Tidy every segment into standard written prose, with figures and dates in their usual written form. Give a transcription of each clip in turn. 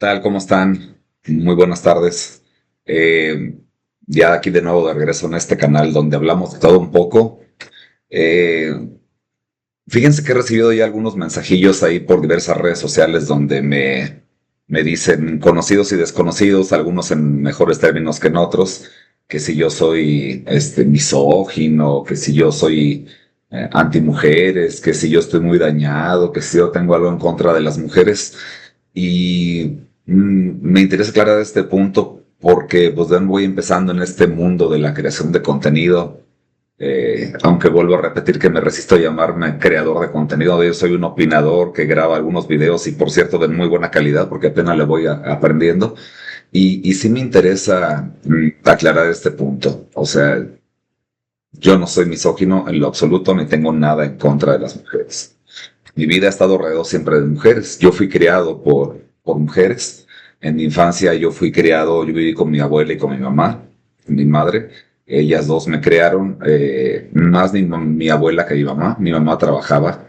Tal? ¿Cómo están? Muy buenas tardes. Eh, ya aquí de nuevo de regreso en este canal donde hablamos de todo un poco. Eh, Fíjense que he recibido ya algunos mensajillos ahí por diversas redes sociales donde me dicen conocidos y desconocidos, algunos en mejores términos que en otros, que si yo soy misógino, que si yo soy antimujeres, que si yo estoy muy dañado, que si yo tengo algo en contra de las mujeres. Y me interesa aclarar este punto porque pues voy empezando en este mundo de la creación de contenido, aunque vuelvo a repetir que me resisto a llamarme creador de contenido. Yo soy un opinador que graba algunos videos y por cierto de muy buena calidad porque apenas le voy aprendiendo. Y sí me interesa aclarar este punto. O sea, yo no soy misógino en lo absoluto ni tengo nada en contra de las mujeres. Mi vida ha estado alrededor siempre de mujeres. Yo fui criado por mujeres. En mi infancia yo viví con mi abuela y con mi mamá, mi madre. Ellas dos me crearon, más mi abuela que mi mamá. Mi mamá trabajaba.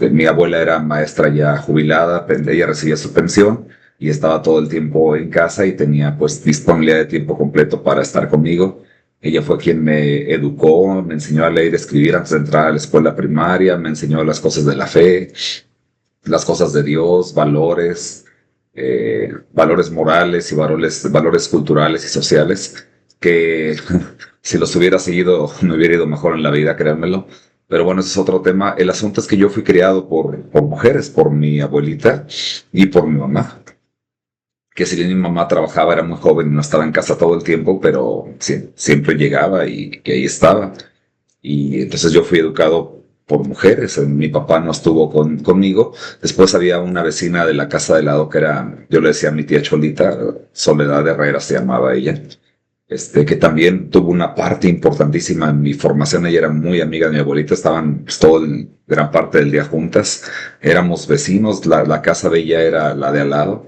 Mi abuela era maestra ya jubilada, ella recibía su pensión y estaba todo el tiempo en casa y tenía pues disponibilidad de tiempo completo para estar conmigo. Ella fue quien me educó, me enseñó a leer y escribir antes de entrar a la escuela primaria, me enseñó las cosas de la fe, las cosas de Dios, valores, valores morales y valores culturales y sociales, que si los hubiera seguido me hubiera ido mejor en la vida, créanmelo. Pero bueno, ese es otro tema. El asunto es que yo fui criado por mujeres, por mi abuelita y por mi mamá, que si bien mi mamá trabajaba, era muy joven y no estaba en casa todo el tiempo, pero siempre llegaba y ahí estaba. Y entonces yo fui educado por mujeres. Mi papá no estuvo conmigo. Después había una vecina de la casa de lado que era, yo le decía a mi tía Cholita, Soledad Herrera se llamaba ella, que también tuvo una parte importantísima en mi formación. Ella era muy amiga de mi abuelita, estaban pues, gran parte del día juntas. Éramos vecinos, la casa de ella era la de al lado.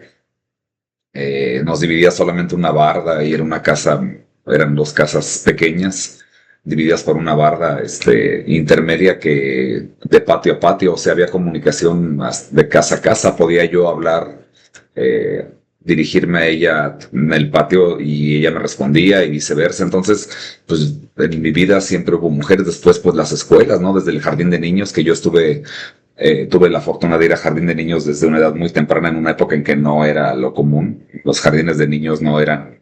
Nos dividía solamente una barda y era una casa, eran dos casas pequeñas, divididas por una barda intermedia que de patio a patio, o sea, había comunicación de casa a casa, podía yo hablar, dirigirme a ella en el patio y ella me respondía y viceversa. Entonces, pues en mi vida siempre hubo mujeres. Después, pues las escuelas, ¿no? Desde el jardín de niños que yo tuve la fortuna de ir a jardín de niños desde una edad muy temprana, en una época en que no era lo común. Los jardines de niños no eran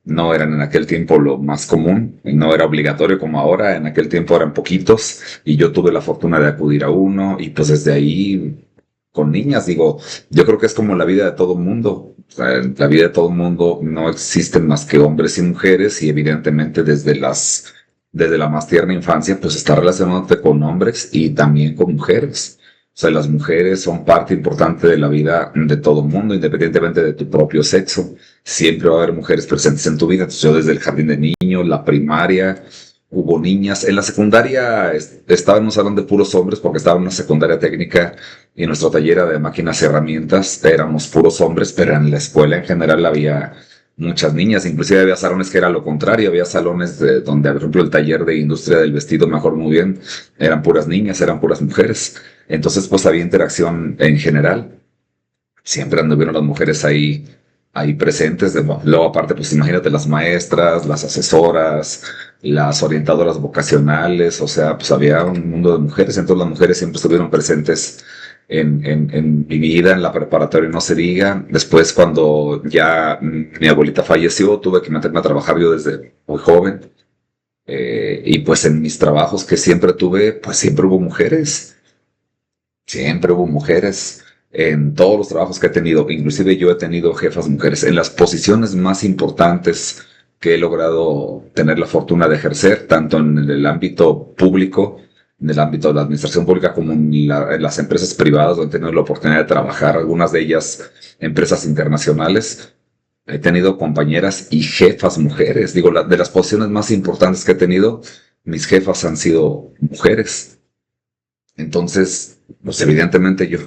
en aquel tiempo lo más común, y no era obligatorio como ahora. En aquel tiempo eran poquitos y yo tuve la fortuna de acudir a uno y pues desde ahí con niñas, digo, yo creo que es como la vida de todo mundo. O sea, en la vida de todo mundo no existen más que hombres y mujeres y evidentemente desde la más tierna infancia pues está relacionándote con hombres y también con mujeres. O sea, las mujeres son parte importante de la vida de todo mundo, independientemente de tu propio sexo. Siempre va a haber mujeres presentes en tu vida. Entonces, yo desde el jardín de niños, la primaria, hubo niñas. En la secundaria estaba en un salón de puros hombres porque estaba en una secundaria técnica y nuestro taller era de máquinas y herramientas. Éramos puros hombres, pero en la escuela en general había muchas niñas. Inclusive había salones que era lo contrario. Había salones donde, por ejemplo, el taller de industria del vestido, mejor muy bien, eran puras niñas, eran puras mujeres. Entonces, pues había interacción en general. Siempre anduvieron las mujeres ahí presentes. Luego, aparte, pues imagínate las maestras, las asesoras, las orientadoras vocacionales. O sea, pues había un mundo de mujeres. Entonces, las mujeres siempre estuvieron presentes en mi vida, en la preparatoria, no se diga. Después, cuando ya mi abuelita falleció, tuve que meterme a trabajar yo desde muy joven. Y pues en mis trabajos que siempre tuve, pues siempre hubo mujeres. Siempre hubo mujeres en todos los trabajos que he tenido. Inclusive yo he tenido jefas mujeres en las posiciones más importantes que he logrado tener la fortuna de ejercer, tanto en el ámbito público, en el ámbito de la administración pública, como en las empresas privadas, donde he tenido la oportunidad de trabajar, algunas de ellas empresas internacionales. He tenido compañeras y jefas mujeres. Digo, de las posiciones más importantes que he tenido, mis jefas han sido mujeres. Entonces, pues evidentemente yo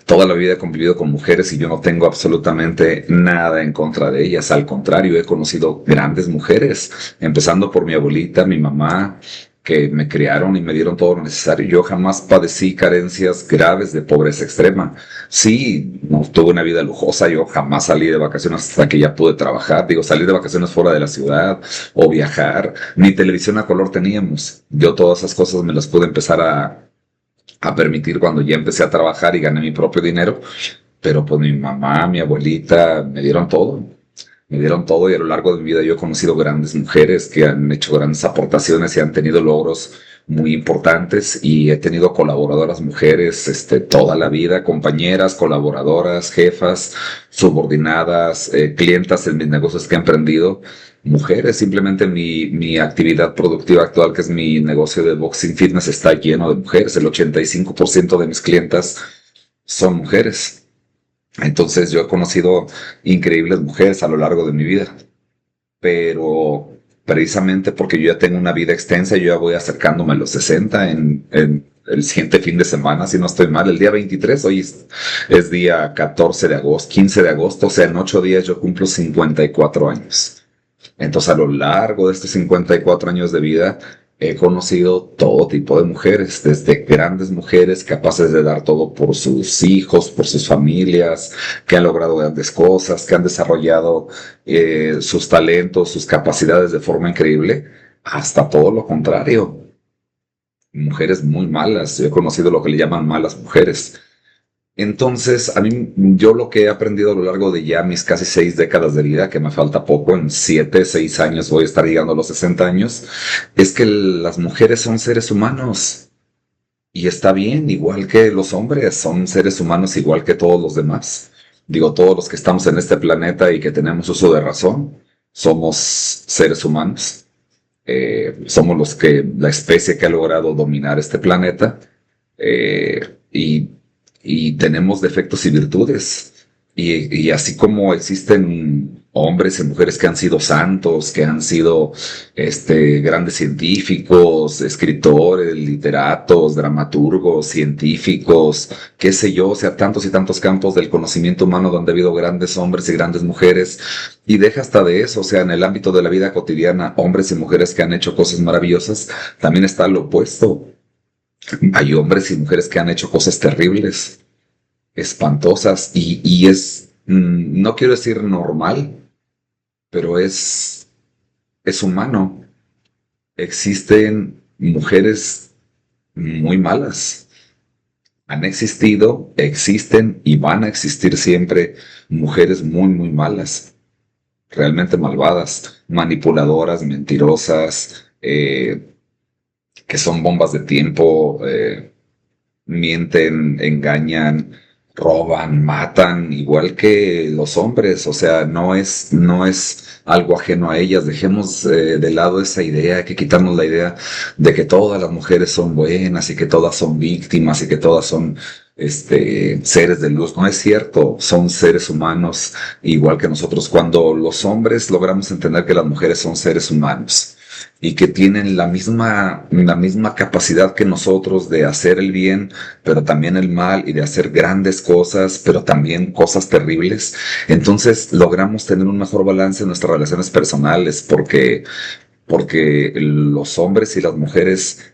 toda la vida he convivido con mujeres y yo no tengo absolutamente nada en contra de ellas. Al contrario, he conocido grandes mujeres, empezando por mi abuelita, mi mamá, que me criaron y me dieron todo lo necesario. Yo jamás padecí carencias graves de pobreza extrema. Sí, no tuve una vida lujosa, yo jamás salí de vacaciones hasta que ya pude trabajar. Digo, salir de vacaciones fuera de la ciudad o viajar, ni televisión a color teníamos. Yo todas esas cosas me las pude empezar a permitir cuando ya empecé a trabajar y gané mi propio dinero. Pero pues mi mamá, mi abuelita me dieron todo. Me dieron todo y a lo largo de mi vida yo he conocido grandes mujeres que han hecho grandes aportaciones y han tenido logros muy importantes, y he tenido colaboradoras mujeres toda la vida, compañeras, colaboradoras, jefas, subordinadas, clientas en mis negocios que he emprendido, mujeres. Simplemente mi actividad productiva actual, que es mi negocio de boxing fitness, está lleno de mujeres. El 85% de mis clientas son mujeres. Entonces yo he conocido increíbles mujeres a lo largo de mi vida, pero precisamente porque yo ya tengo una vida extensa, yo ya voy acercándome a los 60 en el siguiente fin de semana, si no estoy mal, el día 23. Hoy es día 14 de agosto, 15 de agosto, o sea, en 8 días yo cumplo 54 años. Entonces, a lo largo de estos 54 años de vida, he conocido todo tipo de mujeres, desde grandes mujeres capaces de dar todo por sus hijos, por sus familias, que han logrado grandes cosas, que han desarrollado sus talentos, sus capacidades de forma increíble, hasta todo lo contrario. Mujeres muy malas. Yo he conocido lo que le llaman malas mujeres. Entonces, a mí, yo lo que he aprendido a lo largo de ya mis casi 6 décadas de vida, que me falta poco, en 7, 6 años voy a estar llegando a los 60 años, es que las mujeres son seres humanos y está bien, igual que los hombres, son seres humanos igual que todos los demás. Digo, todos los que estamos en este planeta y que tenemos uso de razón, somos seres humanos. Somos la especie que ha logrado dominar este planeta. Y tenemos defectos y virtudes. Y así como existen hombres y mujeres que han sido santos, que han sido grandes científicos, escritores, literatos, dramaturgos, científicos, qué sé yo, o sea, tantos y tantos campos del conocimiento humano donde ha habido grandes hombres y grandes mujeres, y deja hasta de eso, o sea, en el ámbito de la vida cotidiana, hombres y mujeres que han hecho cosas maravillosas, también está lo opuesto. Hay hombres y mujeres que han hecho cosas terribles, espantosas, y es, no quiero decir normal, pero es humano. Existen mujeres muy malas. Han existido, existen y van a existir siempre mujeres muy, muy malas, realmente malvadas, manipuladoras, mentirosas, que son bombas de tiempo, mienten, engañan, roban, matan, igual que los hombres. O sea, no es algo ajeno a ellas. Dejemos de lado esa idea, hay que quitarnos la idea de que todas las mujeres son buenas y que todas son víctimas y que todas son seres de luz. No es cierto, son seres humanos igual que nosotros. Cuando los hombres logramos entender que las mujeres son seres humanos y que tienen la misma capacidad que nosotros de hacer el bien, pero también el mal, y de hacer grandes cosas, pero también cosas terribles, entonces logramos tener un mejor balance en nuestras relaciones personales, porque los hombres y las mujeres,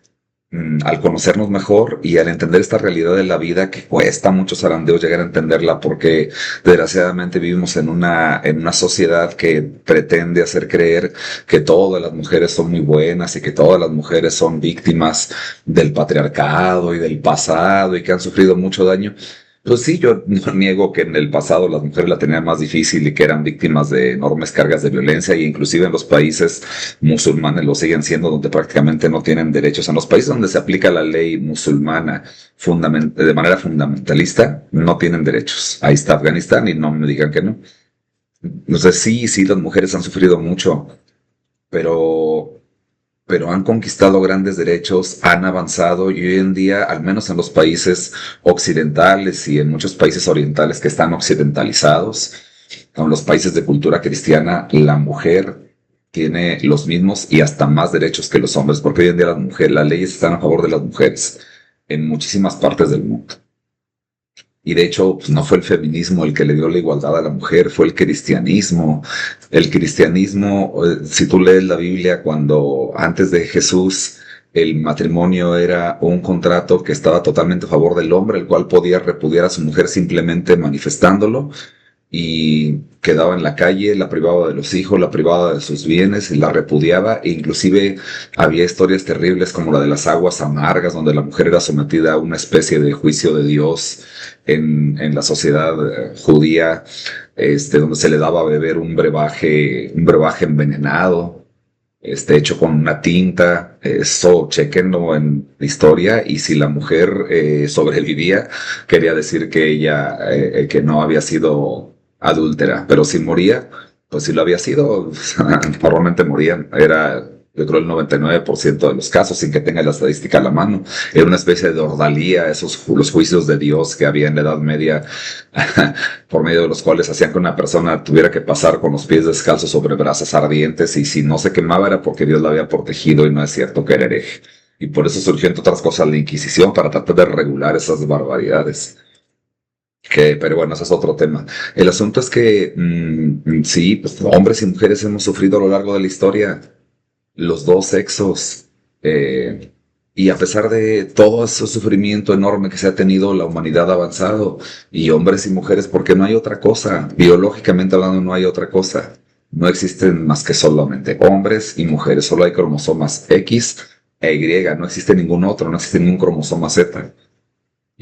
al conocernos mejor y al entender esta realidad de la vida, que cuesta mucho zarandeo llegar a entenderla, porque desgraciadamente vivimos en una sociedad que pretende hacer creer que todas las mujeres son muy buenas y que todas las mujeres son víctimas del patriarcado y del pasado y que han sufrido mucho daño. Pues sí, yo no niego que en el pasado las mujeres la tenían más difícil y que eran víctimas de enormes cargas de violencia, y inclusive en los países musulmanes lo siguen siendo, donde prácticamente no tienen derechos. En los países donde se aplica la ley musulmana de manera fundamentalista, no tienen derechos. Ahí está Afganistán y no me digan que no. Entonces sí, las mujeres han sufrido mucho, pero han conquistado grandes derechos, han avanzado, y hoy en día, al menos en los países occidentales y en muchos países orientales que están occidentalizados, en los países de cultura cristiana, la mujer tiene los mismos y hasta más derechos que los hombres, porque hoy en día las leyes están a favor de las mujeres en muchísimas partes del mundo. Y de hecho, pues, no fue el feminismo el que le dio la igualdad a la mujer, fue el cristianismo. El cristianismo, si tú lees la Biblia, cuando antes de Jesús, el matrimonio era un contrato que estaba totalmente a favor del hombre, el cual podía repudiar a su mujer simplemente manifestándolo, y quedaba en la calle, la privaba de los hijos, la privaba de sus bienes y la repudiaba. E inclusive había historias terribles como la de las aguas amargas, donde la mujer era sometida a una especie de juicio de Dios en la sociedad judía, donde se le daba a beber un brebaje envenenado, hecho con una tinta. Eso chequenlo en la historia, y si la mujer sobrevivía, quería decir que ella que no había sido adúltera, pero si moría, pues si lo había sido, normalmente morían. Era, yo creo, el 99% de los casos, sin que tenga la estadística a la mano. Era una especie de ordalía, los juicios de Dios que había en la Edad Media, por medio de los cuales hacían que una persona tuviera que pasar con los pies descalzos sobre brasas ardientes, y si no se quemaba era porque Dios la había protegido, y no es cierto que era hereje. Y por eso surgió, entre otras cosas, la Inquisición, para tratar de regular esas barbaridades. Pero bueno, ese es otro tema. El asunto es que sí, pues, hombres y mujeres hemos sufrido a lo largo de la historia, los dos sexos, eh, y a pesar de todo ese sufrimiento enorme que se ha tenido, la humanidad ha avanzado, y hombres y mujeres, porque no hay otra cosa, biológicamente hablando no hay otra cosa, no existen más que solamente hombres y mujeres, solo hay cromosomas X e Y, no existe ningún otro, no existe ningún cromosoma Z.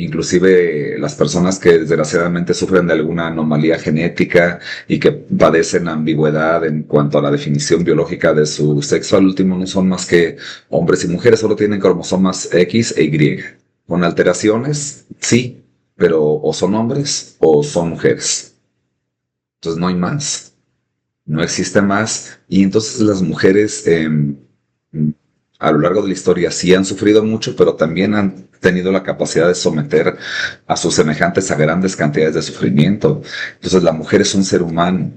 Inclusive las personas que desgraciadamente sufren de alguna anomalía genética y que padecen ambigüedad en cuanto a la definición biológica de su sexo, al último no son más que hombres y mujeres, solo tienen cromosomas X e Y. Con alteraciones, sí, pero o son hombres o son mujeres. Entonces no hay más, no existe más. Y entonces las mujeres a lo largo de la historia sí han sufrido mucho, pero también han tenido la capacidad de someter a sus semejantes a grandes cantidades de sufrimiento. Entonces la mujer es un ser humano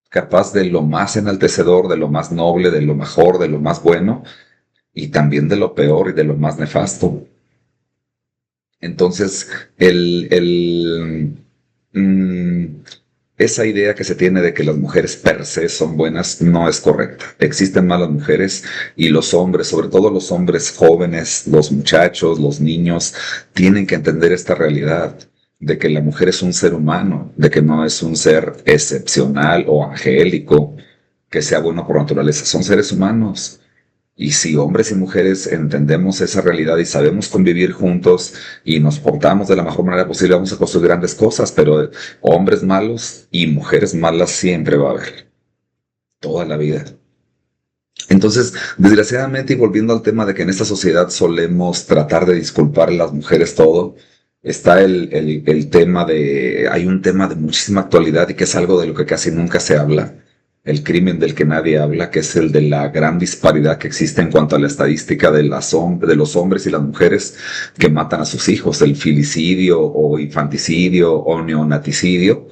capaz de lo más enaltecedor, de lo más noble, de lo mejor, de lo más bueno, y también de lo peor y de lo más nefasto. Entonces, esa idea que se tiene de que las mujeres per se son buenas no es correcta. Existen malas mujeres, y los hombres, sobre todo los hombres jóvenes, los muchachos, los niños, tienen que entender esta realidad de que la mujer es un ser humano, de que no es un ser excepcional o angélico, que sea bueno por naturaleza. Son seres humanos. Y si hombres y mujeres entendemos esa realidad y sabemos convivir juntos y nos portamos de la mejor manera posible, vamos a construir grandes cosas. Pero hombres malos y mujeres malas siempre va a haber, toda la vida. Entonces, desgraciadamente, y volviendo al tema de que en esta sociedad solemos tratar de disculpar a las mujeres todo, está el tema de, hay un tema de muchísima actualidad y que es algo de lo que casi nunca se habla, el crimen del que nadie habla, que es el de la gran disparidad que existe en cuanto a la estadística de de los hombres y las mujeres que matan a sus hijos, el filicidio o infanticidio o neonaticidio,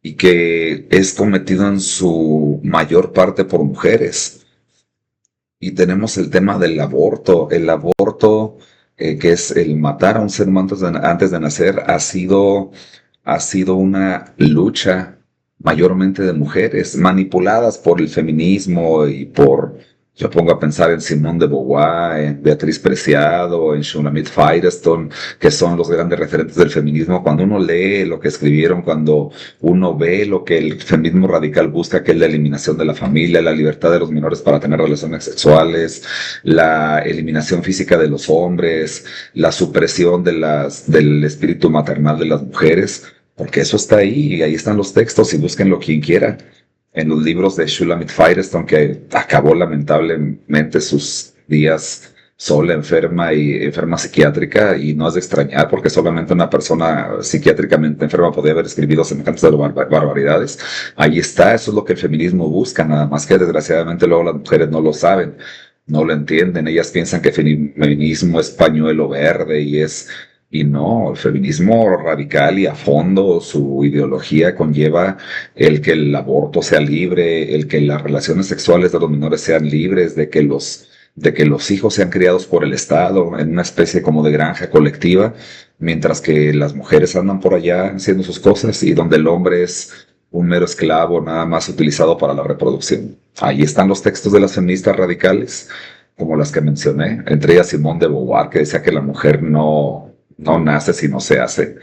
y que es cometido en su mayor parte por mujeres. Y tenemos el tema del aborto. El aborto, que es el matar a un ser humano antes de nacer, ha sido una lucha mayormente de mujeres, manipuladas por el feminismo y por, yo pongo a pensar en Simone de Beauvoir, en Beatriz Preciado, en Shulamit Firestone, que son los grandes referentes del feminismo. Cuando uno lee lo que escribieron, cuando uno ve lo que el feminismo radical busca, que es la eliminación de la familia, la libertad de los menores para tener relaciones sexuales, la eliminación física de los hombres, la supresión del espíritu maternal de las mujeres, porque eso está ahí, y ahí están los textos, y búsquenlo quien quiera en los libros de Shulamit Firestone, que acabó lamentablemente sus días sola, enferma psiquiátrica, y no es de extrañar, porque solamente una persona psiquiátricamente enferma podía haber escrito semejantes barbaridades. Ahí está, eso es lo que el feminismo busca, nada más que desgraciadamente luego las mujeres no lo saben, no lo entienden. Ellas piensan que el feminismo es pañuelo verde y no, el feminismo radical y a fondo, su ideología conlleva el que el aborto sea libre, el que las relaciones sexuales de los menores sean libres, de que los hijos sean criados por el Estado en una especie como de granja colectiva, mientras que las mujeres andan por allá haciendo sus cosas, y donde el hombre es un mero esclavo nada más utilizado para la reproducción. Ahí están los textos de las feministas radicales. como las que mencioné, entre ellas Simone de Beauvoir, que decía que la mujer no nace sino se hace.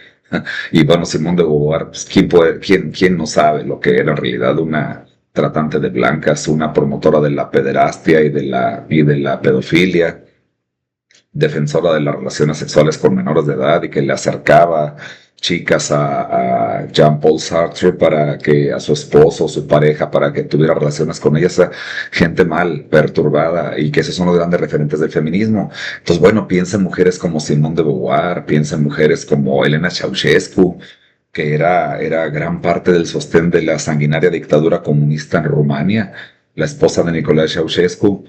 Y bueno, Simone de Beauvoir, pues, quién no sabe lo que era en realidad una tratante de blancas, una promotora de la pederastia y de la pedofilia, defensora de las relaciones sexuales con menores de edad y que le acercaba chicas a Jean-Paul Sartre para que a su esposo, su pareja, para que tuviera relaciones con ellas, gente mal, perturbada, y que esos son los grandes referentes del feminismo. Entonces, bueno, piensa en mujeres como Simone de Beauvoir, piensa en mujeres como Elena Ceausescu, que era gran parte del sostén de la sanguinaria dictadura comunista en Rumania, la esposa de Nicolae Ceausescu,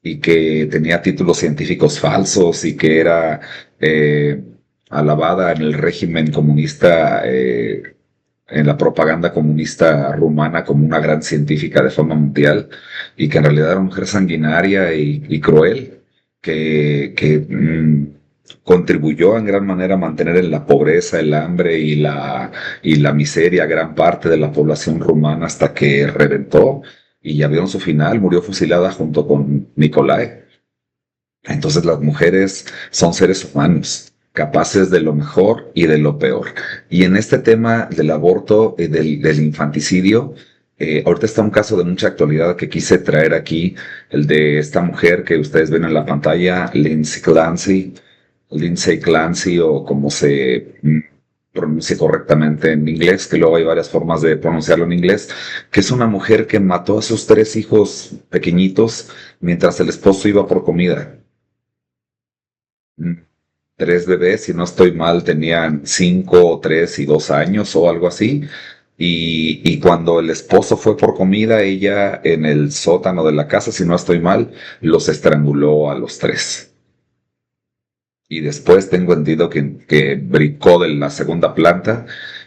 y que tenía títulos científicos falsos y que era alabada en el régimen comunista, en la propaganda comunista rumana como una gran científica de fama mundial, y que en realidad era una mujer sanguinaria y cruel, que contribuyó en gran manera a mantener en la pobreza, el hambre y la miseria a gran parte de la población rumana hasta que reventó y ya vieron su final, murió fusilada junto con Nicolae. Entonces las mujeres son seres humanos, capaces de lo mejor y de lo peor. Y en este tema del aborto y del infanticidio, ahorita está un caso de mucha actualidad que quise traer aquí, el de esta mujer que ustedes ven en la pantalla, Lindsay Clancy, o como se pronuncie correctamente en inglés, que luego hay varias formas de pronunciarlo en inglés, que es una mujer que mató a sus 3 hijos pequeñitos mientras el esposo iba por comida. 3 bebés, si no estoy mal, tenían 5, 3 y 2 años o algo así. Y cuando el esposo fue por comida, ella en el sótano de la casa, si no estoy mal, los estranguló a los 3. Y después tengo entendido que brincó de la segunda planta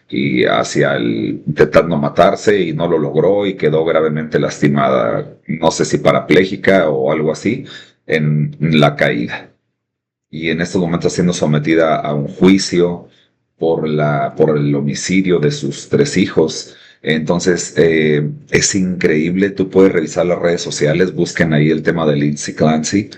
y hacia intentando matarse y no lo logró y quedó gravemente lastimada, no sé si parapléjica o algo así, en la caída. Y en estos momentos siendo sometida a un juicio por el homicidio de sus 3 hijos. Entonces, es increíble, tú puedes revisar las redes sociales, busquen ahí el tema de Lindsay Clancy,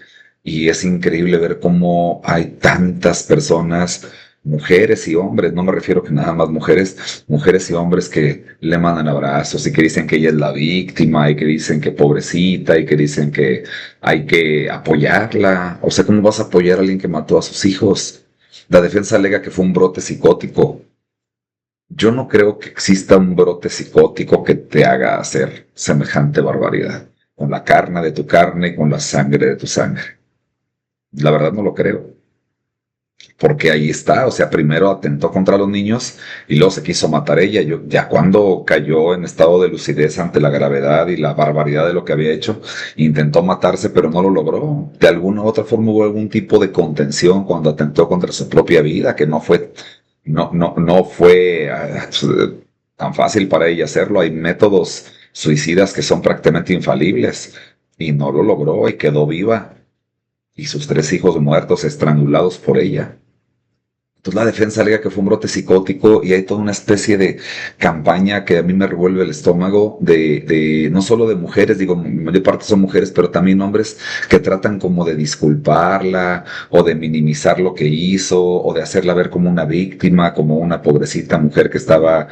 y es increíble ver cómo hay tantas personas, mujeres y hombres, no me refiero que nada más mujeres, mujeres y hombres que le mandan abrazos y que dicen que ella es la víctima y que dicen que pobrecita y que dicen que hay que apoyarla. O sea, ¿cómo vas a apoyar a alguien que mató a sus hijos? La defensa alega que fue un brote psicótico. Yo no creo que exista un brote psicótico que te haga hacer semejante barbaridad, con la carne de tu carne y con la sangre de tu sangre. La verdad no lo creo, porque ahí está, o sea, primero atentó contra los niños y luego se quiso matar ella. Yo, ya cuando cayó en estado de lucidez ante la gravedad y la barbaridad de lo que había hecho, intentó matarse, pero no lo logró. De alguna u otra forma hubo algún tipo de contención cuando atentó contra su propia vida, que no fue tan fácil para ella hacerlo. Hay métodos suicidas que son prácticamente infalibles y no lo logró y quedó viva y sus 3 hijos muertos, estrangulados por ella. Entonces la defensa alega que fue un brote psicótico y hay toda una especie de campaña que a mí me revuelve el estómago de no solo de mujeres, digo, de parte son mujeres, pero también hombres que tratan como de disculparla o de minimizar lo que hizo o de hacerla ver como una víctima, como una pobrecita mujer que estaba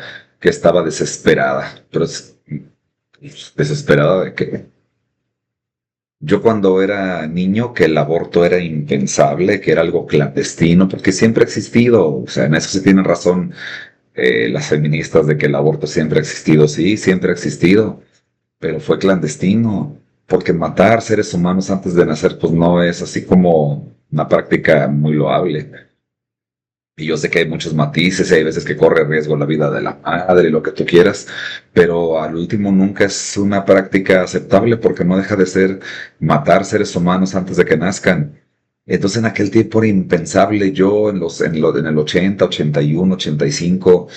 desesperada. Pero desesperada de que yo cuando era niño que el aborto era impensable, que era algo clandestino, porque siempre ha existido, o sea, en eso sí tienen razón las feministas de que el aborto siempre ha existido, sí, siempre ha existido, pero fue clandestino, porque matar seres humanos antes de nacer pues no es así como una práctica muy loable. Y yo sé que hay muchos matices y hay veces que corre riesgo la vida de la madre y lo que tú quieras, pero al último nunca es una práctica aceptable porque no deja de ser matar seres humanos antes de que nazcan. Entonces en aquel tiempo era impensable. Yo en el 80, 81, 85,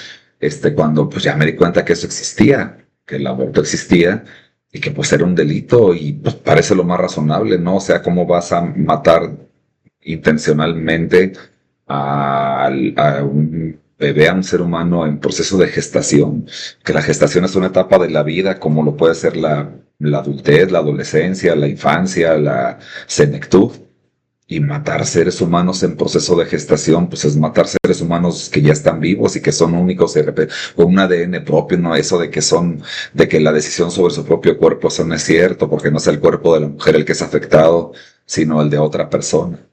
cuando pues ya me di cuenta que eso existía, que el aborto existía y que pues era un delito y pues parece lo más razonable, ¿no? O sea, ¿cómo vas a matar intencionalmente a un bebé, a un ser humano en proceso de gestación? Que la gestación es una etapa de la vida, como lo puede ser la adultez, la adolescencia, la infancia, la senectud. Y matar seres humanos en proceso de gestación, pues es matar seres humanos que ya están vivos y que son únicos de repente, con un ADN propio, no eso de que la decisión sobre su propio cuerpo, eso no es cierto, porque no es el cuerpo de la mujer el que es afectado, sino el de otra persona.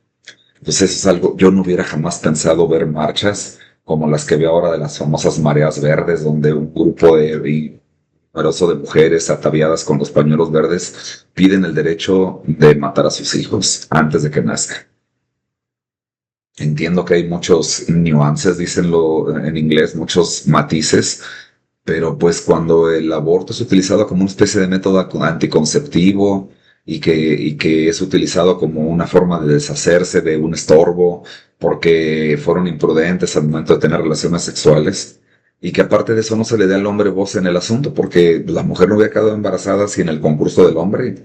Entonces eso es algo, yo no hubiera jamás pensado ver marchas como las que veo ahora de las famosas mareas verdes, donde un grupo de numeroso de mujeres ataviadas con los pañuelos verdes piden el derecho de matar a sus hijos antes de que nazcan. Entiendo que hay muchos nuances, dícenlo en inglés, muchos matices, pero pues cuando el aborto es utilizado como una especie de método anticonceptivo y que es utilizado como una forma de deshacerse de un estorbo porque fueron imprudentes al momento de tener relaciones sexuales, y que aparte de eso no se le dé al hombre voz en el asunto porque la mujer no hubiera quedado embarazada sin el concurso del hombre.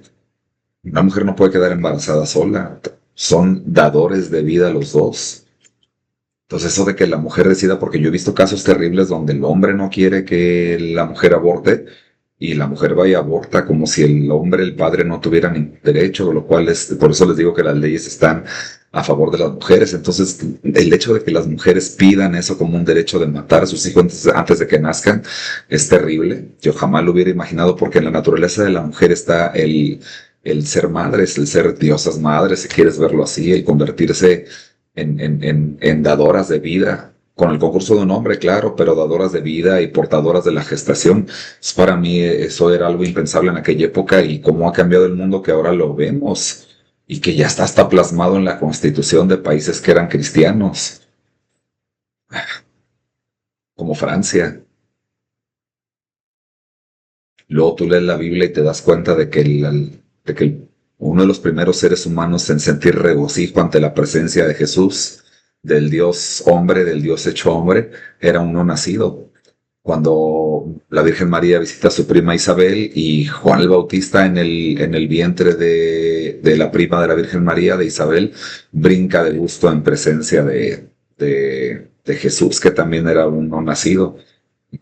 Una mujer no puede quedar embarazada sola. Son dadores de vida los dos. Entonces eso de que la mujer decida, porque yo he visto casos terribles donde el hombre no quiere que la mujer aborte y la mujer va y aborta como si el hombre, el padre, no tuviera ningún derecho, lo cual es, por eso les digo que las leyes están a favor de las mujeres. Entonces, el hecho de que las mujeres pidan eso como un derecho de matar a sus hijos antes de que nazcan es terrible. Yo jamás lo hubiera imaginado porque en la naturaleza de la mujer está el ser madres, el ser diosas madres, si quieres verlo así, el convertirse en dadoras de vida, con el concurso de un hombre, claro, pero dadoras de vida y portadoras de la gestación. Para mí eso era algo impensable en aquella época y cómo ha cambiado el mundo que ahora lo vemos y que ya está hasta plasmado en la constitución de países que eran cristianos, como Francia. Luego tú lees la Biblia y te das cuenta de que, uno de los primeros seres humanos en sentir regocijo ante la presencia de Jesús, del Dios hombre, del Dios hecho hombre, era un no nacido. Cuando la Virgen María visita a su prima Isabel y Juan el Bautista en el vientre de la prima de la Virgen María, de Isabel, brinca de gusto en presencia de Jesús, que también era un no nacido.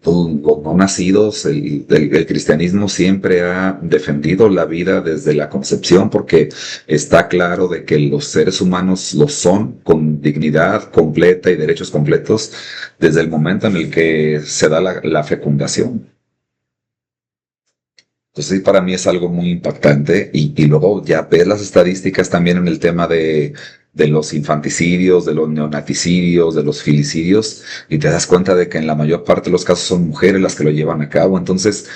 Los no nacidos, el cristianismo siempre ha defendido la vida desde la concepción porque está claro de que los seres humanos lo son con dignidad completa y derechos completos desde el momento en el que se da la fecundación. Entonces, sí, para mí es algo muy impactante y luego ya ves las estadísticas también en el tema de los infanticidios, de los neonaticidios, de los filicidios, y te das cuenta de que en la mayor parte de los casos son mujeres las que lo llevan a cabo. Entonces,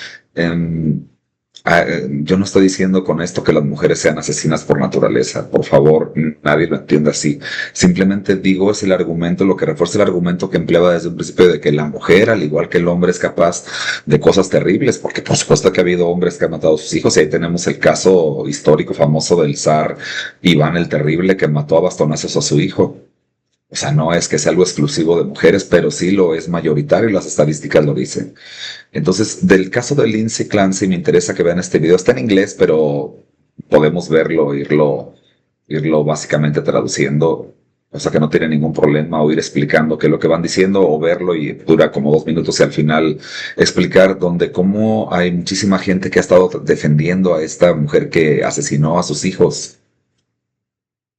yo no estoy diciendo con esto que las mujeres sean asesinas por naturaleza, por favor, nadie lo entienda así. Simplemente digo, es el argumento, lo que refuerza el argumento que empleaba desde un principio de que la mujer, al igual que el hombre, es capaz de cosas terribles, porque por supuesto que ha habido hombres que han matado a sus hijos, y ahí tenemos el caso histórico famoso del zar Iván el Terrible, que mató a bastonazos a su hijo. O sea, no es que sea algo exclusivo de mujeres, pero sí lo es mayoritario y las estadísticas lo dicen. Entonces, del caso de Lindsay Clancy, me interesa que vean este video. Está en inglés, pero podemos verlo, irlo básicamente traduciendo. O sea que no tiene ningún problema o ir explicando qué es lo que van diciendo o verlo y dura como 2 minutos y al final explicar donde cómo hay muchísima gente que ha estado defendiendo a esta mujer que asesinó a sus hijos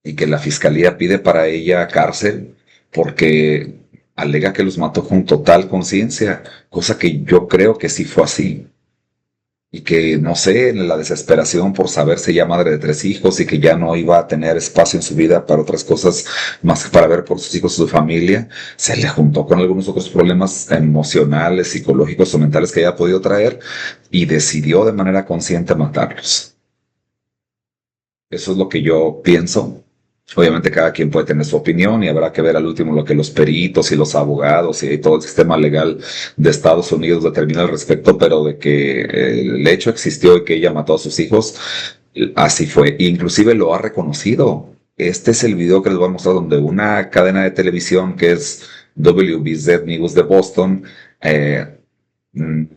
y que la fiscalía pide para ella cárcel porque alega que los mató con total conciencia, cosa que yo creo que sí fue así. Y que, no sé, en la desesperación por saberse ya madre de 3 hijos y que ya no iba a tener espacio en su vida para otras cosas más que para ver por sus hijos y su familia, se le juntó con algunos otros problemas emocionales, psicológicos o mentales que haya podido traer y decidió de manera consciente matarlos. Eso es lo que yo pienso. Obviamente cada quien puede tener su opinión y habrá que ver al último lo que los peritos y los abogados y todo el sistema legal de Estados Unidos determina al respecto, pero de que el hecho existió y que ella mató a sus hijos, así fue. Inclusive lo ha reconocido. Este es el video que les voy a mostrar donde una cadena de televisión que es WBZ News de Boston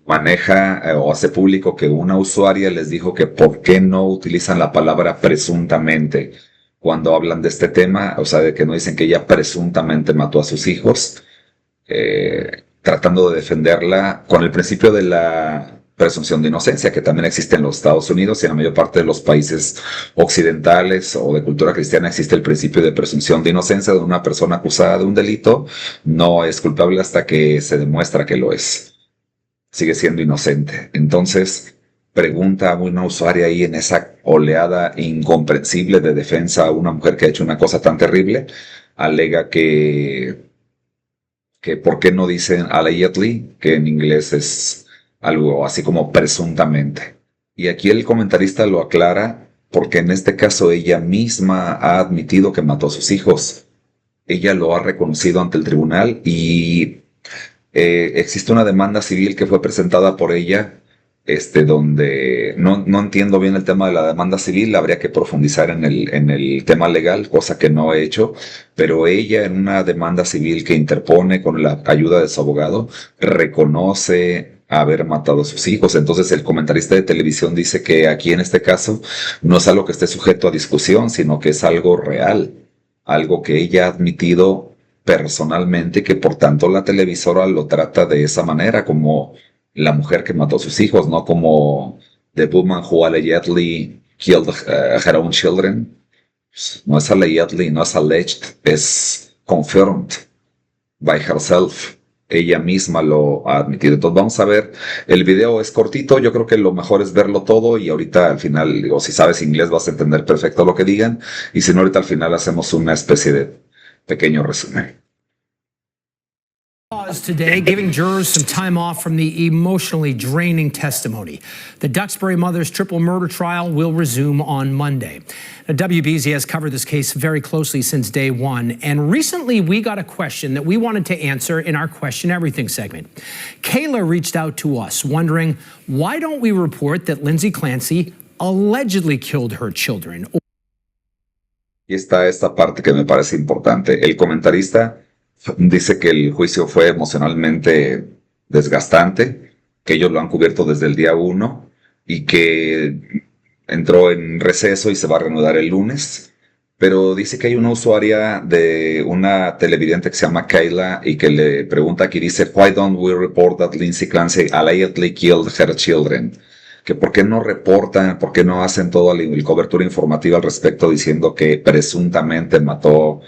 maneja o hace público que una usuaria les dijo que por qué no utilizan la palabra presuntamente cuando hablan de este tema, o sea, de que no dicen que ella presuntamente mató a sus hijos, tratando de defenderla con el principio de la presunción de inocencia, que también existe en los Estados Unidos y en la mayor parte de los países occidentales o de cultura cristiana existe el principio de presunción de inocencia, de una persona acusada de un delito no es culpable hasta que se demuestra que lo es. Sigue siendo inocente. Entonces, pregunta a una usuaria ahí en esa oleada incomprensible de defensa a una mujer que ha hecho una cosa tan terrible, alega que ¿por qué no dicen allegedly? Que en inglés es algo así como presuntamente. Y aquí el comentarista lo aclara porque en este caso ella misma ha admitido que mató a sus hijos. Ella lo ha reconocido ante el tribunal y existe una demanda civil que fue presentada por ella, donde no entiendo bien el tema de la demanda civil, habría que profundizar en el tema legal, cosa que no he hecho, pero ella en una demanda civil que interpone con la ayuda de su abogado, reconoce haber matado a sus hijos. Entonces el comentarista de televisión dice que aquí en este caso no es algo que esté sujeto a discusión, sino que es algo real, algo que ella ha admitido personalmente, que por tanto la televisora lo trata de esa manera, como la mujer que mató a sus hijos, no como the woman who allegedly killed her own children. No es allegedly, no es alleged, es confirmed by herself. Ella misma lo ha admitido. Entonces vamos a ver, el video es cortito, yo creo que lo mejor es verlo todo y ahorita al final, digo, si sabes inglés vas a entender perfecto lo que digan y si no ahorita al final hacemos una especie de pequeño resumen. Today, giving jurors some time off from the emotionally draining testimony. The Duxbury mother's triple murder trial will resume on Monday. Now, WBZ has covered this case very closely since day one, and recently we got a question that we wanted to answer in our Question Everything segment. Kayla reached out to us wondering, why don't we report that Lindsay Clancy allegedly killed her children? Y está esta parte que me parece importante. El comentarista dice que el juicio fue emocionalmente desgastante, que ellos lo han cubierto desde el día 1 y que entró en receso y se va a reanudar el lunes. Pero dice que hay una usuaria de una televidente que se llama Kayla y que le pregunta aquí, dice, why don't we report that Lindsay Clancy allegedly killed her children? Que por qué no reportan, por qué no hacen toda la cobertura informativa al respecto diciendo que presuntamente mató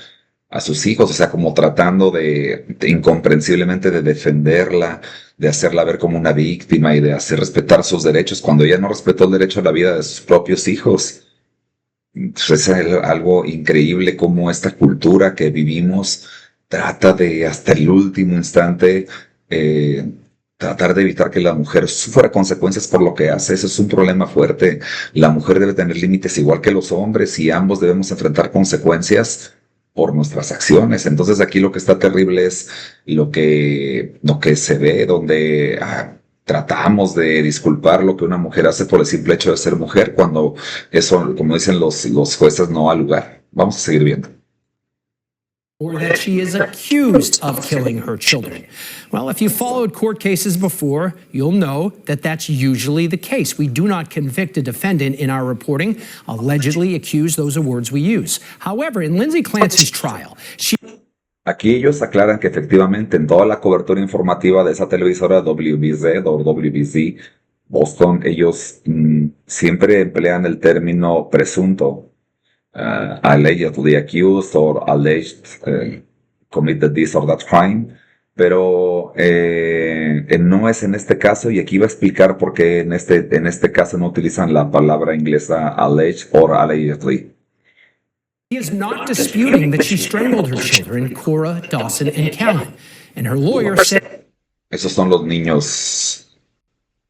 a sus hijos, o sea, como tratando de incomprensiblemente de defenderla, de hacerla ver como una víctima y de hacer respetar sus derechos cuando ella no respetó el derecho a la vida de sus propios hijos. Entonces, es algo increíble cómo esta cultura que vivimos trata de hasta el último instante tratar de evitar que la mujer sufra consecuencias por lo que hace. Eso es un problema fuerte. La mujer debe tener límites igual que los hombres y ambos debemos enfrentar consecuencias por nuestras acciones. Entonces aquí lo que está terrible es lo que se ve, donde tratamos de disculpar lo que una mujer hace por el simple hecho de ser mujer, cuando eso, como dicen los jueces, no ha lugar. Vamos a seguir viendo. Or that she is accused of killing her children. Well, if you followed court cases before, you'll know that that's usually the case. We do not convict a defendant in our reporting. Allegedly accused, those are words we use. However, in Lindsay Clancy's trial, Aquí ellos aclaran que efectivamente en toda la cobertura informativa de esa televisora WBZ o WBZ Boston, ellos siempre emplean el término presunto. Allegedly accused or alleged committed this or that crime, pero no es en este caso, y aquí va a explicar por qué en este caso no utilizan la palabra inglesa alleged or allegedly. He is not disputing that she strangled her children, Cora, Dawson, and Callan, and her lawyer said... Esos son los niños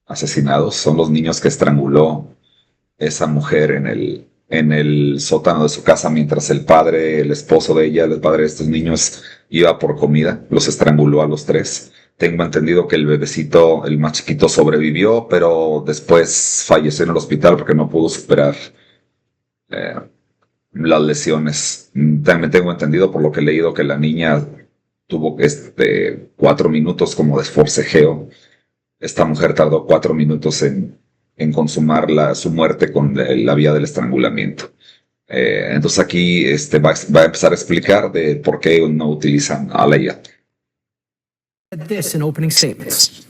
asesinados, son los niños que estranguló esa mujer en el sótano de su casa mientras el padre, el esposo de ella, el padre de estos niños, iba por comida. Los estranguló a los 3. Tengo entendido que el bebecito, el más chiquito, sobrevivió, pero después falleció en el hospital porque no pudo superar las lesiones. También tengo entendido, por lo que he leído, que la niña tuvo 4 minutos como de forcejeo. Esta mujer tardó 4 minutos en consumar su muerte con la vía del estrangulamiento. Entonces aquí va a empezar a explicar de por qué no utilizan alleged. This in opening statements.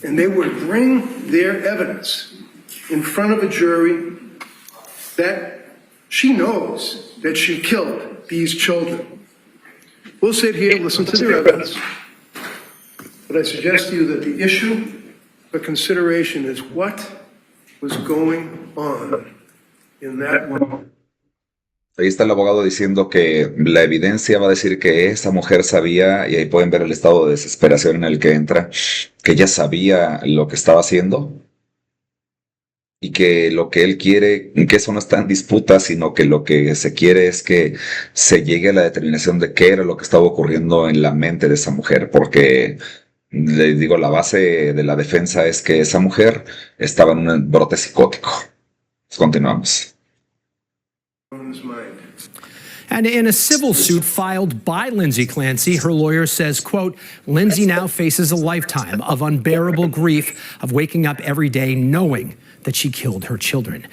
and they would bring their evidence in front of a jury that she knows that she killed these children. We'll sit here and listen to their evidence, but I suggest to you that the issue for consideration is what was going on in that one. Ahí está el abogado diciendo que la evidencia va a decir que esa mujer sabía, y ahí pueden ver el estado de desesperación en el que entra, que ella sabía lo que estaba haciendo y que lo que él quiere, que eso no está en disputa, sino que lo que se quiere es que se llegue a la determinación de qué era lo que estaba ocurriendo en la mente de esa mujer, porque le digo, la base de la defensa es que esa mujer estaba en un brote psicótico. Continuamos. And in a civil suit filed by Lindsay Clancy, her lawyer says, quote, Lindsay now faces a lifetime of unbearable grief of waking up every day knowing that she killed her children.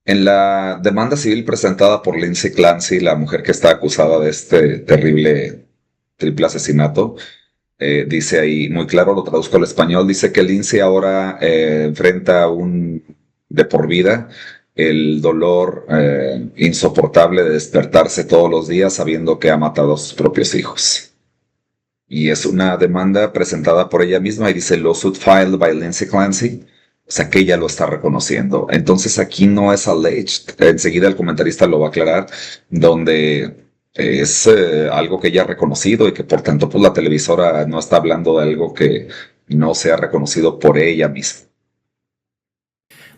En la demanda civil presentada por Lindsay Clancy, la mujer que está acusada de este terrible triple asesinato, dice ahí, muy claro, lo traduzco al español, dice que Lindsay ahora enfrenta de por vida el dolor insoportable de despertarse todos los días sabiendo que ha matado a sus propios hijos. Y es una demanda presentada por ella misma y dice lawsuit filed by Lindsay Clancy, o sea que ella lo está reconociendo. Entonces aquí no es alleged, enseguida el comentarista lo va a aclarar, donde es algo que ella ha reconocido y que por tanto pues la televisora no está hablando de algo que no sea reconocido por ella misma.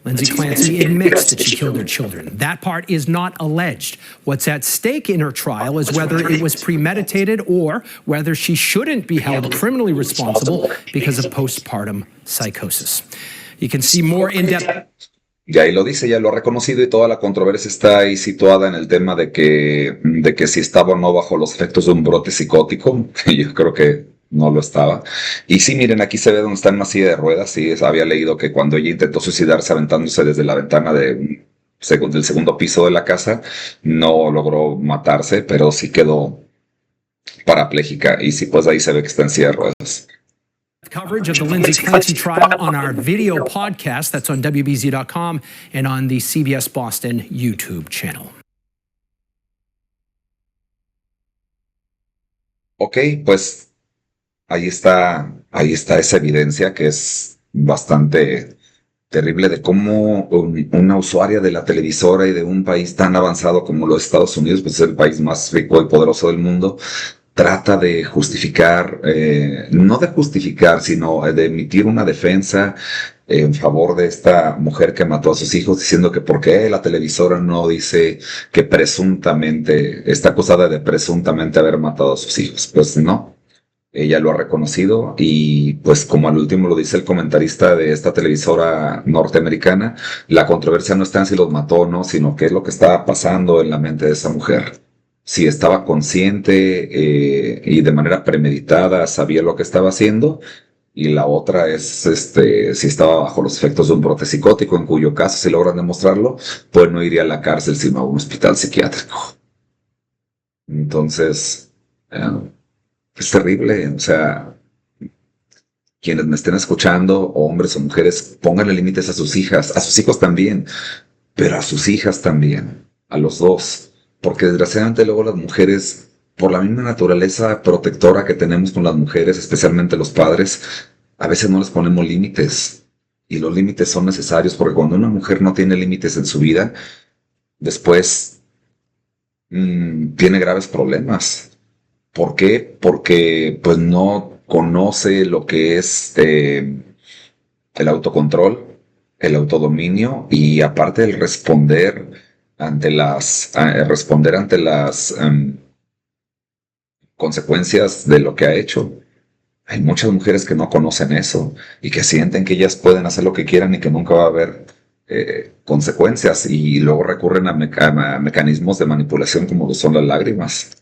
Lindsay Clancy admits that she killed her children. That part is not alleged. What's at stake in her trial is whether it was premeditated or whether she shouldn't be held criminally responsible because of postpartum psychosis. You can see more in-depth. Y ahí lo dice, ya lo ha reconocido y toda la controversia está ahí situada en el tema de que si estaba o no bajo los efectos de un brote psicótico, que yo creo que no lo estaba. Y sí, miren, aquí se ve donde está en una silla de ruedas. Sí, había leído que cuando ella intentó suicidarse aventándose desde la ventana del segundo piso de la casa, no logró matarse, pero sí quedó parapléjica. Y sí, pues ahí se ve que está en silla de ruedas. Coverage of the Lindsay Clancy trial on our video podcast that's on WBZ.com and on the CBS Boston YouTube channel. Ok, pues ahí está esa evidencia que es bastante terrible de cómo una usuaria de la televisora y de un país tan avanzado como los Estados Unidos, pues es el país más rico y poderoso del mundo, trata de justificar, no de justificar, sino de emitir una defensa en favor de esta mujer que mató a sus hijos, diciendo que por qué la televisora no dice que presuntamente, está acusada de presuntamente haber matado a sus hijos. Pues no. Ella lo ha reconocido y pues como al último lo dice el comentarista de esta televisora norteamericana, la controversia no está en si los mató o no, sino qué es lo que estaba pasando en la mente de esa mujer. Si estaba consciente y de manera premeditada sabía lo que estaba haciendo, y la otra es si estaba bajo los efectos de un brote psicótico, en cuyo caso, si logran demostrarlo, pues no iría a la cárcel sino a un hospital psiquiátrico. Entonces, es terrible, o sea, quienes me estén escuchando, hombres o mujeres, pónganle límites a sus hijas, a sus hijos también, pero a sus hijas también, a los dos. Porque desgraciadamente luego las mujeres, por la misma naturaleza protectora que tenemos con las mujeres, especialmente los padres, a veces no les ponemos límites. Y los límites son necesarios porque cuando una mujer no tiene límites en su vida, después tiene graves problemas. ¿Por qué? Porque pues no conoce lo que es el autocontrol, el autodominio y aparte el responder ante las consecuencias de lo que ha hecho. Hay muchas mujeres que no conocen eso y que sienten que ellas pueden hacer lo que quieran y que nunca va a haber consecuencias y luego recurren a mecanismos de manipulación como lo son las lágrimas.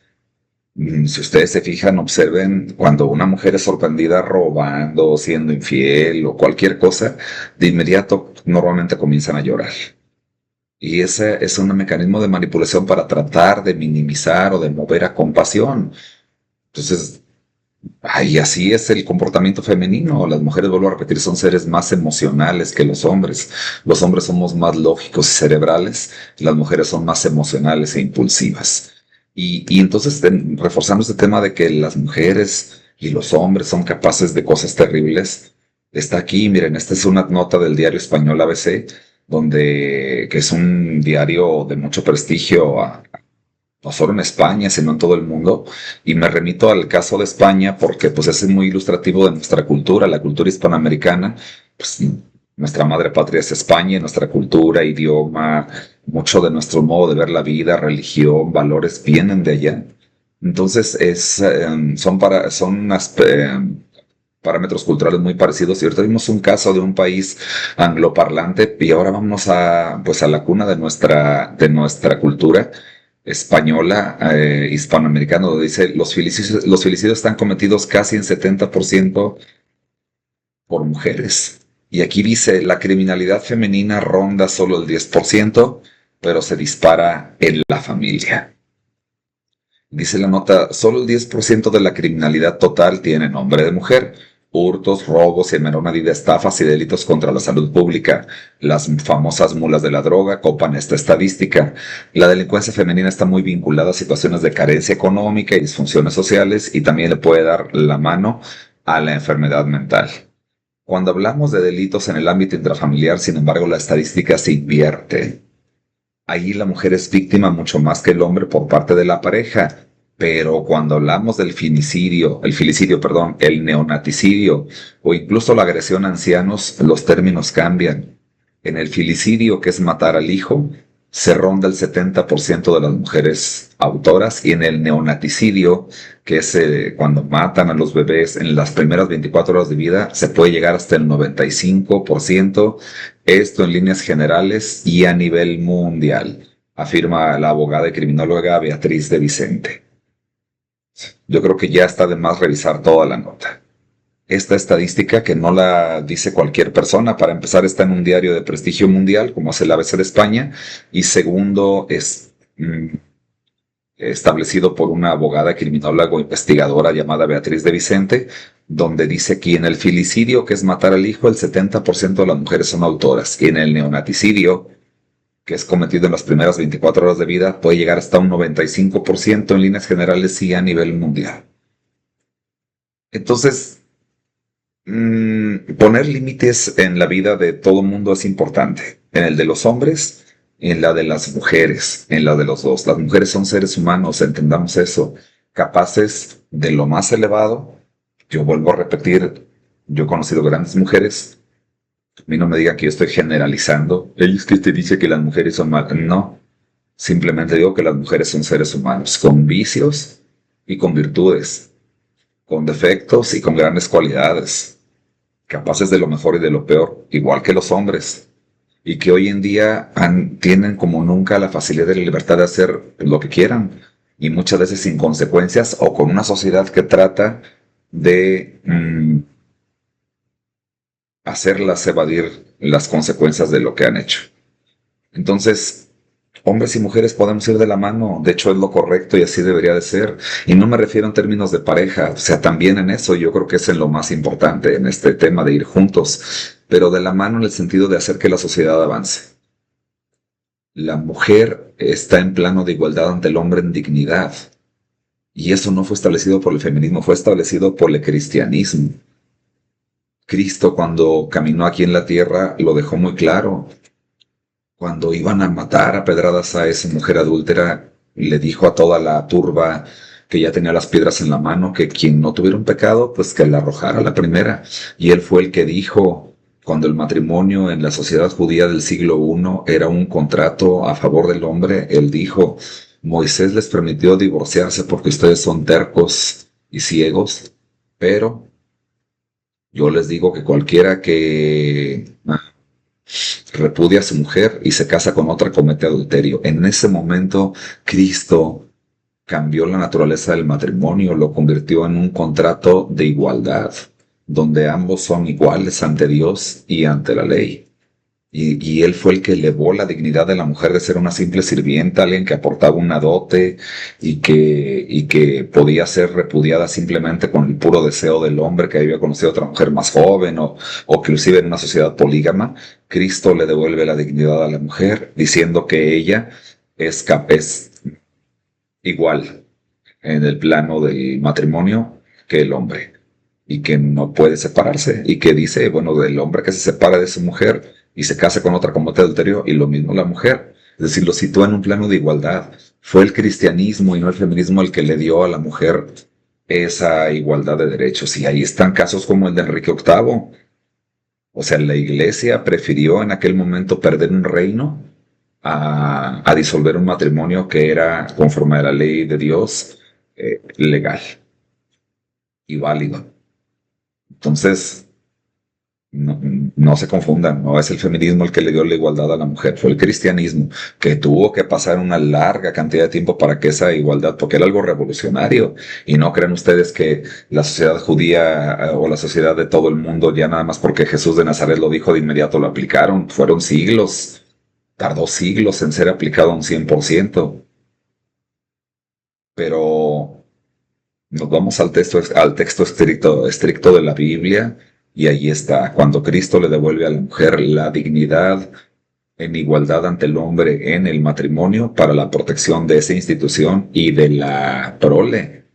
Si ustedes se fijan, observen cuando una mujer es sorprendida robando, siendo infiel o cualquier cosa, de inmediato normalmente comienzan a llorar. Y ese es un mecanismo de manipulación para tratar de minimizar o de mover a compasión. Entonces, Ay, así es el comportamiento femenino. Las mujeres, vuelvo a repetir, son seres más emocionales que los hombres. Los hombres somos más lógicos y cerebrales, las mujeres son más emocionales e impulsivas. Y entonces, reforzando este tema de que las mujeres y los hombres son capaces de cosas terribles, está aquí, miren, esta es una nota del diario español ABC, que es un diario de mucho prestigio no solo en España, sino en todo el mundo. Y me remito al caso de España porque pues es muy ilustrativo de nuestra cultura, la cultura hispanoamericana. Pues, nuestra madre patria es España, y nuestra cultura, idioma, mucho de nuestro modo de ver la vida, religión, valores vienen de allá. Entonces son parámetros culturales muy parecidos. Y ahorita vimos un caso de un país angloparlante y ahora vamos pues a la cuna de nuestra cultura española, hispanoamericana, donde dice los filicidios están cometidos casi en 70% por mujeres. Y aquí dice, la criminalidad femenina ronda solo el 10%, pero se dispara en la familia. Dice la nota, solo el 10% de la criminalidad total tiene nombre de mujer. Hurtos, robos y en menor medida estafas y delitos contra la salud pública. Las famosas mulas de la droga copan esta estadística. La delincuencia femenina está muy vinculada a situaciones de carencia económica y disfunciones sociales y también le puede dar la mano a la enfermedad mental. Cuando hablamos de delitos en el ámbito intrafamiliar, sin embargo, la estadística se invierte. Ahí la mujer es víctima mucho más que el hombre por parte de la pareja. Pero cuando hablamos del el neonaticidio o incluso la agresión a ancianos, los términos cambian. En el filicidio, que es matar al hijo, se ronda el 70% de las mujeres autoras, y en el neonaticidio, que es cuando matan a los bebés en las primeras 24 horas de vida, se puede llegar hasta el 95%, esto en líneas generales y a nivel mundial, afirma la abogada y criminóloga Beatriz de Vicente. Yo creo que ya está de más revisar toda la nota. Esta estadística, que no la dice cualquier persona, para empezar está en un diario de prestigio mundial, como es el ABC de España, y segundo es establecido por una abogada criminóloga o investigadora llamada Beatriz de Vicente, donde dice que en el filicidio, que es matar al hijo, el 70% de las mujeres son autoras, y en el neonaticidio, que es cometido en las primeras 24 horas de vida, puede llegar hasta un 95% en líneas generales y a nivel mundial. Entonces, poner límites en la vida de todo mundo es importante. En el de los hombres, en la de las mujeres, en la de los dos. Las mujeres son seres humanos, entendamos eso, capaces de lo más elevado. Yo vuelvo a repetir, yo he conocido grandes mujeres. A mí no me digan que yo estoy generalizando. Es que te dice que las mujeres son malas. No, simplemente digo que las mujeres son seres humanos, con vicios y con virtudes, con defectos y con grandes cualidades, capaces de lo mejor y de lo peor, igual que los hombres, y que hoy en día tienen como nunca la facilidad y la libertad de hacer lo que quieran, y muchas veces sin consecuencias o con una sociedad que trata de hacerlas evadir las consecuencias de lo que han hecho. Entonces, hombres y mujeres podemos ir de la mano, de hecho es lo correcto y así debería de ser. Y no me refiero en términos de pareja, o sea, también en eso yo creo que es en lo más importante, en este tema de ir juntos, pero de la mano en el sentido de hacer que la sociedad avance. La mujer está en plano de igualdad ante el hombre en dignidad. Y eso no fue establecido por el feminismo, fue establecido por el cristianismo. Cristo, cuando caminó aquí en la tierra, lo dejó muy claro. Cuando iban a matar a pedradas a esa mujer adúltera, le dijo a toda la turba que ya tenía las piedras en la mano que quien no tuviera un pecado, pues que la arrojara la primera. Y él fue el que dijo, cuando el matrimonio en la sociedad judía del siglo I era un contrato a favor del hombre, él dijo, Moisés les permitió divorciarse porque ustedes son tercos y ciegos, pero yo les digo que cualquiera que repudia a su mujer y se casa con otra comete adulterio. En ese momento, Cristo cambió la naturaleza del matrimonio, lo convirtió en un contrato de igualdad, donde ambos son iguales ante Dios y ante la ley. Y él fue el que elevó la dignidad de la mujer de ser una simple sirvienta, alguien que aportaba una dote y que podía ser repudiada simplemente con el puro deseo del hombre que había conocido a otra mujer más joven o inclusive en una sociedad polígama. Cristo le devuelve la dignidad a la mujer diciendo que ella es igual en el plano del matrimonio que el hombre y que no puede separarse y que dice, bueno, del hombre que se separa de su mujer y se casa con otra comete adulterio y lo mismo la mujer. Es decir, lo sitúa en un plano de igualdad. Fue el cristianismo y no el feminismo el que le dio a la mujer esa igualdad de derechos. Y ahí están casos como el de Enrique VIII. O sea, la iglesia prefirió en aquel momento perder un reino a disolver un matrimonio que era, conforme a la ley de Dios, legal y válido. Entonces, no se confundan, no es el feminismo el que le dio la igualdad a la mujer, fue el cristianismo, que tuvo que pasar una larga cantidad de tiempo para que esa igualdad, porque era algo revolucionario, y no crean ustedes que la sociedad judía o la sociedad de todo el mundo, ya nada más porque Jesús de Nazaret lo dijo, de inmediato lo aplicaron, fueron siglos, tardó siglos en ser aplicado a un 100%, pero nos vamos al texto estricto de la Biblia, y ahí está, cuando Cristo le devuelve a la mujer la dignidad en igualdad ante el hombre en el matrimonio para la protección de esa institución y de la prole.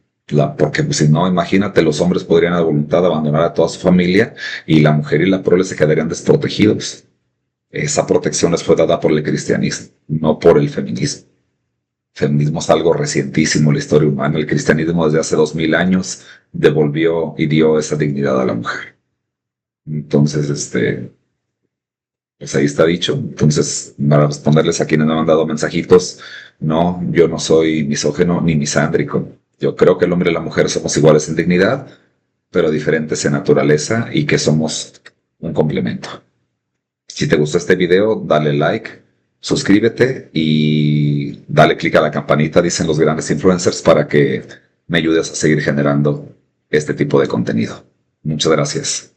Porque pues, si no, imagínate, los hombres podrían a voluntad abandonar a toda su familia y la mujer y la prole se quedarían desprotegidos. Esa protección les fue dada por el cristianismo, no por el feminismo. El feminismo es algo recientísimo en la historia humana. El cristianismo desde hace 2000 años devolvió y dio esa dignidad a la mujer. Entonces, pues ahí está dicho. Entonces, para responderles a quienes me han mandado mensajitos, no, yo no soy misógino ni misándrico. Yo creo que el hombre y la mujer somos iguales en dignidad, pero diferentes en naturaleza y que somos un complemento. Si te gustó este video, dale like, suscríbete y dale click a la campanita, dicen los grandes influencers, para que me ayudes a seguir generando este tipo de contenido. Muchas gracias.